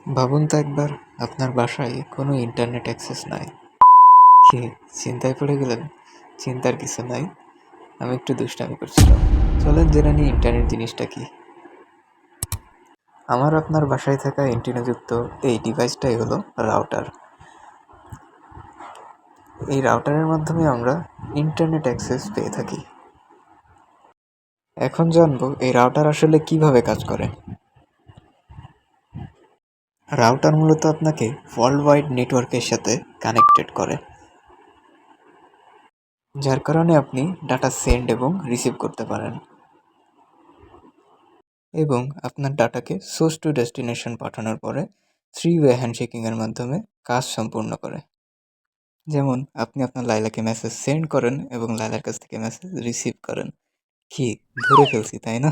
ভাবুন তো একবার আপনার বাসায় কোনো ইন্টারনেট অ্যাক্সেস নাই। কি চিন্তায় পড়ে গেলেন? চিন্তার কিছু নাই, আমি একটু দুষ্টামি করছিলাম। চলেন জেনে নিই ইন্টারনেট জিনিসটা কি। আমার আপনার বাসায় থাকা অ্যান্টেনাযুক্ত এই ডিভাইসটাই হলো রাউটার। এই রাউটারের মাধ্যমে আমরা ইন্টারনেট অ্যাক্সেস পেয়ে থাকি। এখন জানবো এই রাউটার আসলে কিভাবে কাজ করে। রাউটার মূলত আপনাকে ওয়ার্ল্ড ওয়াইড নেটওয়ার্কের সাথে কানেক্টেড করে, যার কারণে আপনি ডাটা সেন্ড এবং রিসিভ করতে পারেন এবং আপনার ডাটাকে সোর্স টু ডেস্টিনেশন পাঠানোর পরে 3-ওয়ে হ্যান্ডশেকিংয়ের মাধ্যমে কাজ সম্পূর্ণ করে। যেমন আপনি আপনার লাইলাকে মেসেজ সেন্ড করেন এবং লাইলার কাছ থেকে মেসেজ রিসিভ করেন। কি ধরে ফেলছি তাই না?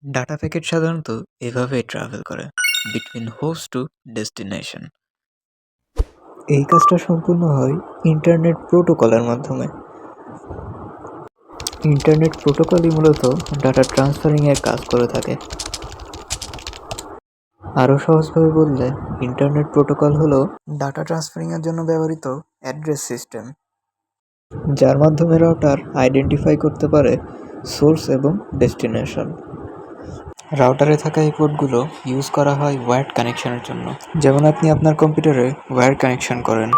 ডাটা প্যাকেট সাধারণত এভাবেই ট্রাভেল করে বিটুইন হোস্ট টু ডেস্টিনেশন। এই কাজটা সম্পূর্ণ হয় ইন্টারনেট প্রোটোকলের মাধ্যমে। ইন্টারনেট প্রোটোকলই মূলত ডাটা ট্রান্সফারিংয়ের কাজ করে থাকে। আরও সহজভাবে বললে ইন্টারনেট প্রোটোকল হলো ডাটা ট্রান্সফারিংয়ের জন্য ব্যবহৃত অ্যাড্রেস সিস্টেম, যার মাধ্যমে রাউটার আইডেন্টিফাই করতে পারে সোর্স এবং ডেস্টিনেশন। রাউটারে থাকা এই পোর্টগুলো ইউজ করা হয় ওয়্যার্ড কানেকশনের জন্য। যেমন আপনি আপনার কম্পিউটারে ওয়্যার্ড কানেকশন করেন।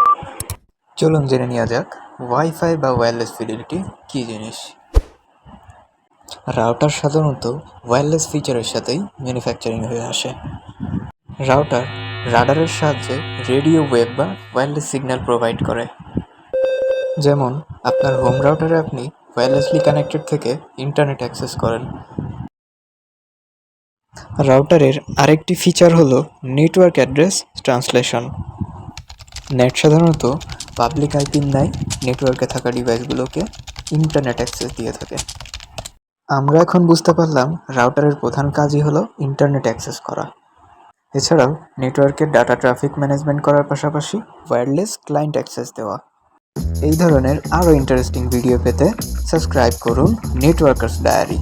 চলুন জেনে নেওয়া যাক ওয়াইফাই বা ওয়্যারলেস ফিডেলিটি কী জিনিস। রাউটার সাধারণত ওয়্যারলেস ফিচারের সাথেই ম্যানুফ্যাকচারিং হয়ে আসে। রাউটার রাডারের সাহায্যে রেডিও ওয়েভ বা ওয়্যারলেস সিগন্যাল প্রোভাইড করে। যেমন আপনার হোম রাউটারে আপনি ওয়্যারলেসলি কানেক্টেড থেকে ইন্টারনেট অ্যাক্সেস করেন। রাউটারের আরেকটি ফিচার হলো নেটওয়ার্ক অ্যাড্রেস ট্রান্সলেশন। নেট সাধারণত পাবলিক আইপির ন্যায় নেটওয়ার্কে থাকা ডিভাইসগুলোকে ইন্টারনেট অ্যাক্সেস দিয়ে থাকে। আমরা এখন বুঝতে পারলাম রাউটারের প্রধান কাজই হলো ইন্টারনেট অ্যাক্সেস করা। এছাড়াও নেটওয়ার্কের ডাটা ট্রাফিক ম্যানেজমেন্ট করার পাশাপাশি ওয়্যারলেস ক্লায়েন্ট অ্যাক্সেস দেওয়া। এই ধরনের আরও ইন্টারেস্টিং ভিডিও পেতে সাবস্ক্রাইব করুন নেটওয়ার্কার্স ডায়েরি।